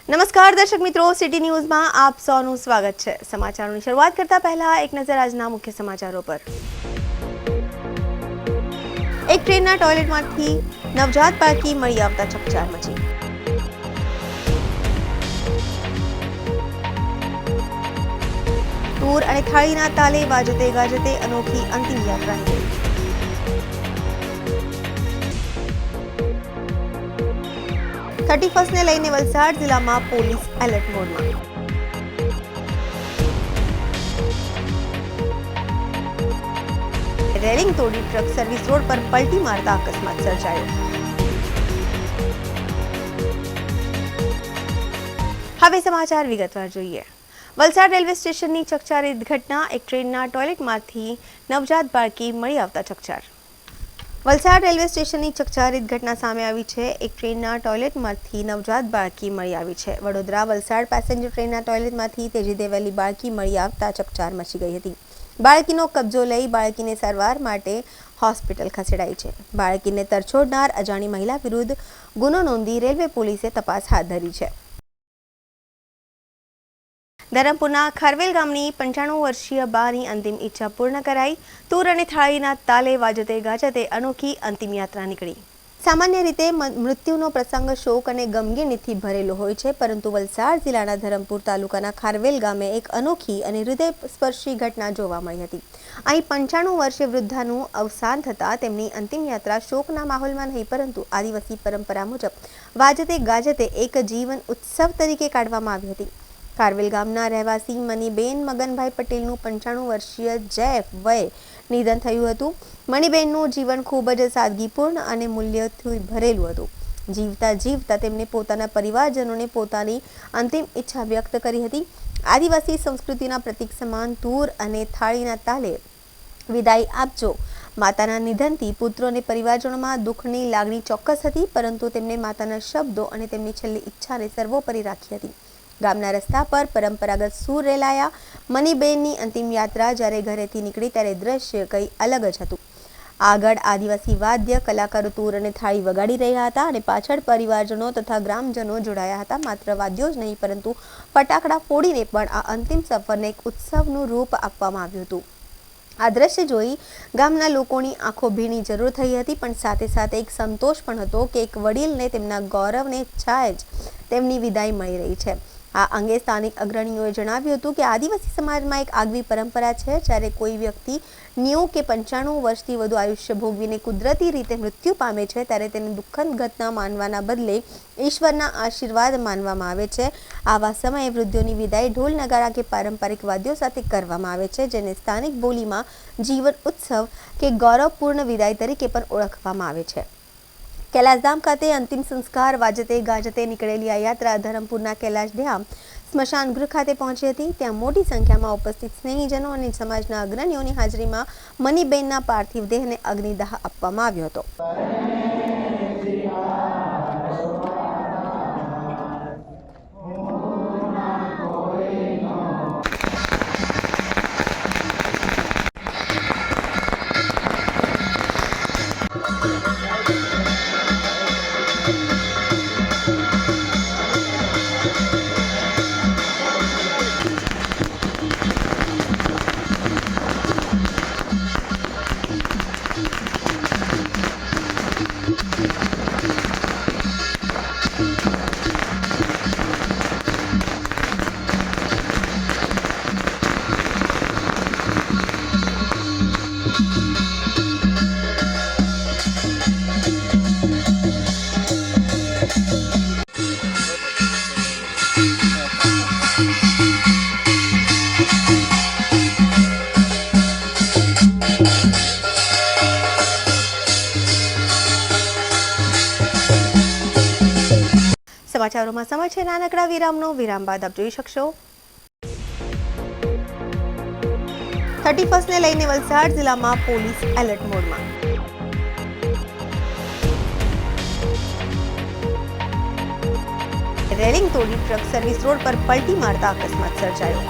નમસ્કાર દર્શક મિત્રો, સિટી ન્યૂઝમાં આપ સૌનું સ્વાગત છે। સમાચારોની શરૂઆત કરતા પહેલા એક નજર આજના મુખ્ય સમાચારો પર। એક ટ્રેનના ટોયલેટમાંથી નવજાત બાળકી મળી આવતા ચકચાર મચી। તૂર અને થાળીના તાલે વાજતે ગાજતે અનોખી અંતિમ યાત્રા નીકળી। 31 ને લઈને વલસાડ જિલ્લામાં પોલીસ એલર્ટ મોડમાં। રેલિંગ તોડી ટ્રક સર્વિસ રોડ પર પલટી મારતા અકસ્માત સર્જાયો। હવે સમાચાર વિગતવાર જોઈએ। વલસાડ રેલવે સ્ટેશનની ચકચારિત ઘટના। એક ટ્રેનના ટોયલેટમાંથી નવજાત બાળકી મળી આવતા ચકચાર। વલસાડ રેલવે સ્ટેશનની ચકચારિત ઘટના સામે આવી છે। એક ટ્રેનના ટોયલેટમાંથી નવજાત બાળકી મળી આવી છે। વડોદરા વલસાડ પેસેન્જર ટ્રેનના ટોયલેટમાંથી તેજી દેવાયેલી બાળકી મળી આવતા ચકચાર મચી ગઈ હતી। બાળકીનો કબજો લઈ બાળકીને સારવાર માટે હોસ્પિટલ ખસેડાઈ છે। બાળકીને તરછોડનાર અજાણી મહિલા વિરુદ્ધ ગુનો નોંધી રેલવે પોલીસે તપાસ હાથ ધરી છે। ધરમપુરના ખારવેલ ગામની 95 વર્ષીય બાની અંતિમ ઈચ્છા પૂર્ણ કરાઈ। તૂર અને થાળીના તાલે વાજતે ગાજતે અનોખી અંતિમ યાત્રા નીકળી। સામાન્ય રીતે મૃત્યુનો પ્રસંગ શોક અને ગમગીનીથી ભરેલો હોય છે, પરંતુ વલસાડ જિલ્લાના ધરમપુર તાલુકાના ખારવેલ ગામે એક અનોખી અને હૃદયસ્પર્શી ઘટના જોવા મળી હતી। અહીં 95 વર્ષીય વૃદ્ધાનું અવસાન થતાં તેમની અંતિમ યાત્રા શોકના માહોલમાં નહીં, પરંતુ આદિવાસી પરંપરા મુજબ વાજતે ગાજતે એક જીવન ઉત્સવ તરીકે કાઢવામાં આવી હતી। ખારવેલ ગામના રહેવાસી મનીબેન મગનભાઈ પટેલનું 95 વર્ષીય જૈફ વયે નિધન થયું હતું। મનીબેનનું જીવન ખૂબ જ સાદગીપૂર્ણ અને મૂલ્યથી ભરેલું હતું। જીવતા જીવતા તેમને પોતાના પરિવારજનોને પોતાની અંતિમ ઈચ્છા વ્યક્ત કરી હતી। આદિવાસી સંસ્કૃતિના પ્રતીક સમાન તૂર અને થાળીના તાલે વિદાય આપજો। માતાના નિધનથી પુત્રો અને પરિવારજનોમાં દુઃખની લાગણી ચોક્કસ હતી, પરંતુ તેમણે માતાના શબ્દો અને તેમની છેલ્લી ઈચ્છાને સર્વોપરી રાખી હતી। ગામના રસ્તા પર પરંપરાગત સૂર રેલાયા। મનીબેનની અંતિમ યાત્રા જ્યારે ઘરેથી નીકળી ત્યારે દ્રશ્ય કંઈ અલગ જ હતું। આગળ આદિવાસી વાદ્ય કલાકારો તૂર અને થાળી વગાડી રહ્યા હતા અને પાછળ પરિવારજનો તથા ગ્રામજનો જોડાયા હતા। માત્ર વાદ્યો જ નહીં, પરંતુ ફટાકડા ફોડીને પણ આ અંતિમ સફરને એક ઉત્સવનું રૂપ આપવામાં આવ્યું હતું। આ દ્રશ્ય જોઈ ગામના લોકોની આંખો ભીની જરૂર થઈ હતી, પણ સાથે સાથે એક સંતોષ પણ હતો કે એક વડીલને તેમના ગૌરવને છાય જ તેમની વિદાય મળી રહી છે। આ અંગે સ્થાનિક અગ્રણીઓએ જણાવ્યું હતું કે આદિવાસી સમાજમાં એક આગવી પરંપરા છે, જ્યારે કોઈ વ્યક્તિ 90 કે 95 વર્ષથી વધુ આયુષ્ય ભોગવીને કુદરતી રીતે મૃત્યુ પામે છે, ત્યારે તેને દુઃખદ ઘટના માનવાના બદલે ઈશ્વરના આશીર્વાદ માનવામાં આવે છે। આવા સમયે વૃદ્ધોની વિદાય ઢોલ નગારા કે પારંપરિક વાદ્યો સાથે કરવામાં આવે છે, જેને સ્થાનિક બોલીમાં જીવન ઉત્સવ કે ગૌરવપૂર્ણ વિદાય તરીકે પણ ઓળખવામાં આવે છે। કૈલાસધામ ખાતે અંતિમ સંસ્કાર વાજતે ગાજતે નીકળેલી આ યાત્રા ધરમપુરના કૈલાસધામ સ્મશાન ગૃહ ખાતે પહોંચી હતી। ત્યાં મોટી સંખ્યામાં ઉપસ્થિત સ્નેહીજનો અને સમાજના અગ્રણીઓની હાજરીમાં મનીબેનના પાર્થિવ દેહને અગ્નિદાહ આપવામાં આવ્યો હતો। સમાચારોમાં સમય છે નાનકડા વિરામનો। વિરામ બાદ આપ જોઈ શકશો 31 ને લઈને વલસાડ જિલ્લામાં પોલીસ એલર્ટ મોડમાં। રેલિંગ તોડી ટ્રક સર્વિસ રોડ પર પલટી મારતા અકસ્માત સર્જાયો।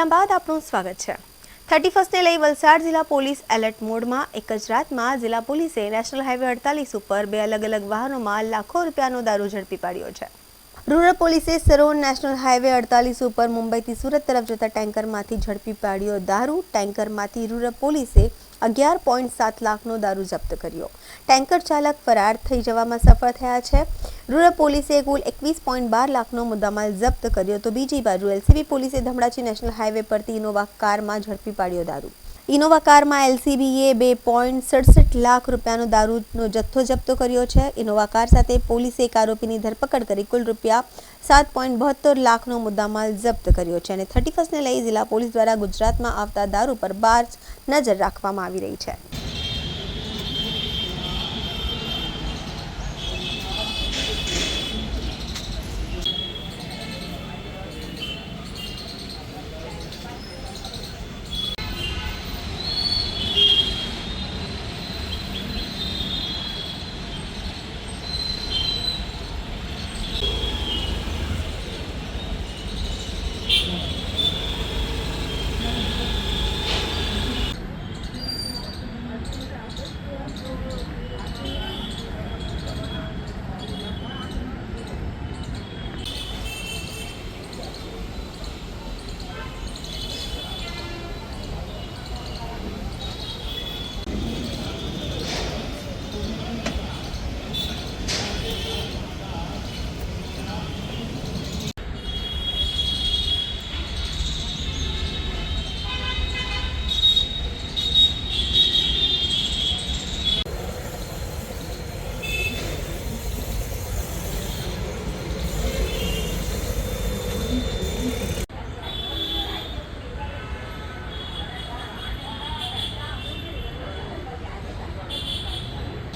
વિરામ બાદ આપનું સ્વાગત છે। 31ને લઈ વલસાડ જિલ્લા પોલીસ એલર્ટ મોડમાં। એક જ રાતમાં જિલ્લા પોલીસે નેશનલ હાઈવે 48 ઉપર 2 અલગ અલગ વાહનોમાં લાખો રૂપિયાનો દારૂ ઝડપી પાડ્યો છે। રૂરલ પોલીસે સરોડ નેશનલ હાઈવે 48 ઉપર મુંબઈથી સુરત તરફ જતા ટેન્કરમાંથી ઝડપી પાડ્યો દારૂ। ટેન્કરમાંથી રૂરલ પોલીસે 11.7 લાખનો દારૂ જપ્ત કર્યો। ટેન્કર ચાલક ફરાર થઈ જવામાં સફળ થયા છે। રૂરલ પોલીસે કુલ 21.12 લાખનો મુદ્દામાલ જપ્ત કર્યો તો બીજી બાજુ એલસીબી પોલીસે ધમડાચી નેશનલ હાઈવે પરથી ઇનોવા કારમાં ઝડપી પાડ્યો દારૂ। ઇનોવા કારમાં એલસીબીએ 2.67 લાખ રૂપિયાનો દારૂનો જથ્થો જપ્ત કર્યો છે। ઇનોવા કાર સાથે પોલીસે એક આરોપીની ધરપકડ કરી કુલ રૂપિયા 7.72 લાખનો મુદ્દામાલ જપ્ત કર્યો છે અને 31ને લઈ જિલ્લા પોલીસ દ્વારા ગુજરાતમાં આવતા દારૂ પર બાજ નજર રાખવામાં આવી રહી છે।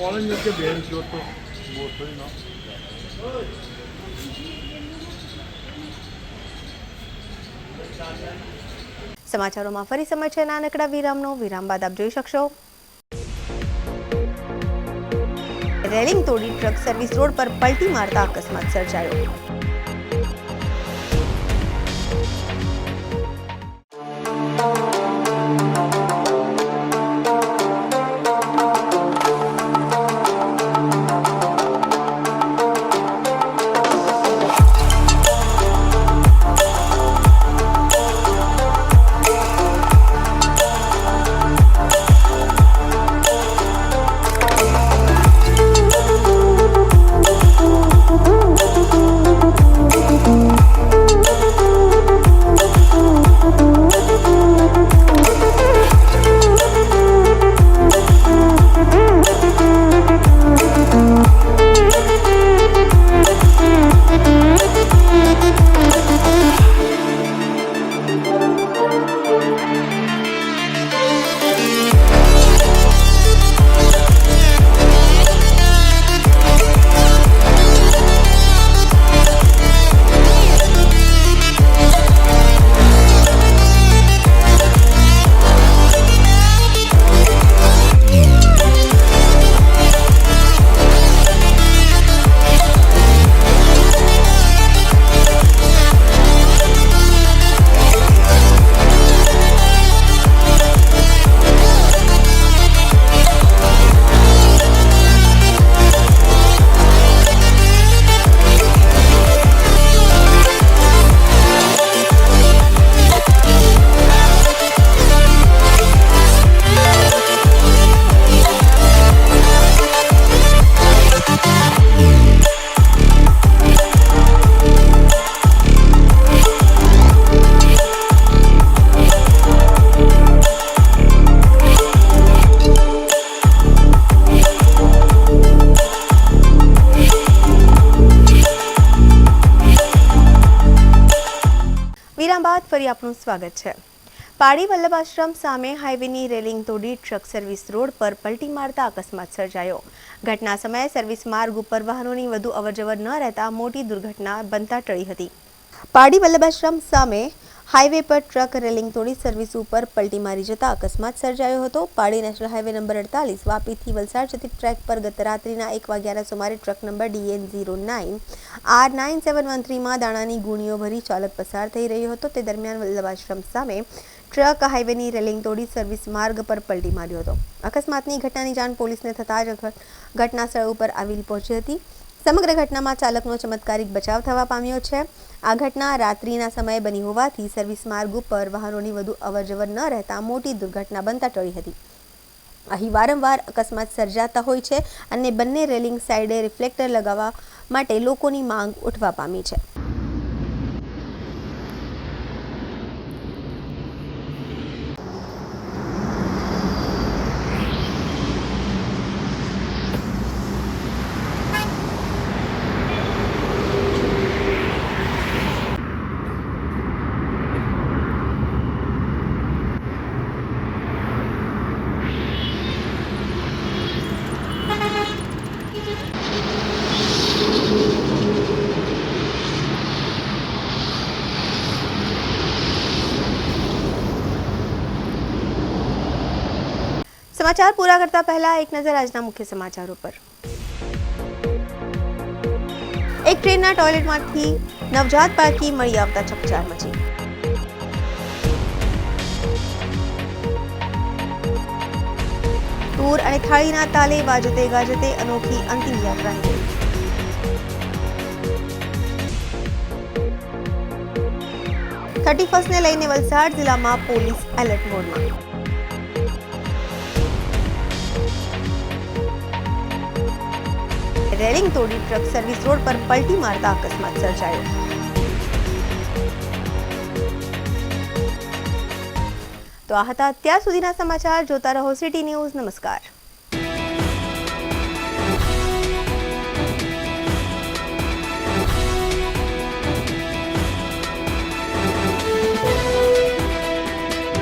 कॉलेज के बेंच जो तो वो थोड़ी ना સમાચારોમાં ફરી સમય છે નાનકડા વિરામનો। વિરામ બાદ આપ જોઈ શકશો રેલિંગ તોડી ટ્રક સર્વિસ રોડ પર પલટી મારતા અકસ્માત સર્જાયો। વિરામ બાદ ફરી આપનું સ્વાગત છે। પાડી વલ્લભાશ્રમ સામે હાઈવેની રેલિંગ તોડી ટ્રક સર્વિસ રોડ પર પલટી મારતા અકસ્માત સર્જાયો। ઘટના સમયે સર્વિસ માર્ગ ઉપર વાહનોની વધુ અવરજવર ન રહેતા મોટી દુર્ઘટના બનતા ટળી હતી। પાડી વલ્લભાશ્રમ સામે હાઈવે પર ટ્રક રેલિંગ તોડી સર્વિસ ઉપર પલટી મારી જતા અકસ્માત સર્જાયો હતો. પાડી નેશનલ હાઈવે નંબર 48 વાપીથી વલસાડ જતી ટ્રેક પર ગત રાત્રિના 1 વાગ્યાના સુમારે ટ્રક નંબર DN09 R9713 માં દાણાની ગુણીઓ ભરી ચાલક પસાર થઈ રહ્યો હતો. તે દરમિયાન વલ્લભાશ્રમ સામે ટ્રક હાઈવેની રેલિંગ તોડી સર્વિસ માર્ગ પર પલટી માર્યો હતો. અકસ્માતની ઘટનાની જાણ પોલીસને થતાં જ ઘટના સ્થળ ઉપર આવી પહોંચી હતી. સમગ્ર ઘટનામાં ચાલકનો ચમત્કારિક બચાવ થવા પામ્યો છે. આ ઘટના રાત્રિના સમયે બની હોવાથી સર્વિસ માર્ગ ઉપર વાહનોની વધુ અવરજવર ન રહેતા મોટી દુર્ઘટના બનતા ટળી હતી. અહીં વારંવાર અકસ્માત સર્જાતા હોય છે અને બંને રેલિંગ સાઈડે રિફ્લેક્ટર લગાવવા માટે લોકોની માંગ ઉઠવા પામી છે. સમાચાર પૂરા કરતા પહેલા એક નજર આજના મુખ્ય સમાચારો પર. એક ટ્રેનના ટોયલેટમાંથી નવજાત બાળકી મળી આવતા ચકચાર મચી. તૂર અને થાળીના તાલે વાજતે ગાજતે અનોખી અંતિમ યાત્રા નીકળી. 31 ને લઈને વલસાડ જિલ્લામાં પોલીસ એલર્ટ મોડમાં. રેલિંગ તોડી ટ્રક સર્વિસ રોડ પર પલટી મારતા અકસ્માત સર્જાયો. તો આ હતા અત્યાર સુધીના સમાચાર. જોતા રહો સિટી ન્યૂઝ. નમસ્કાર.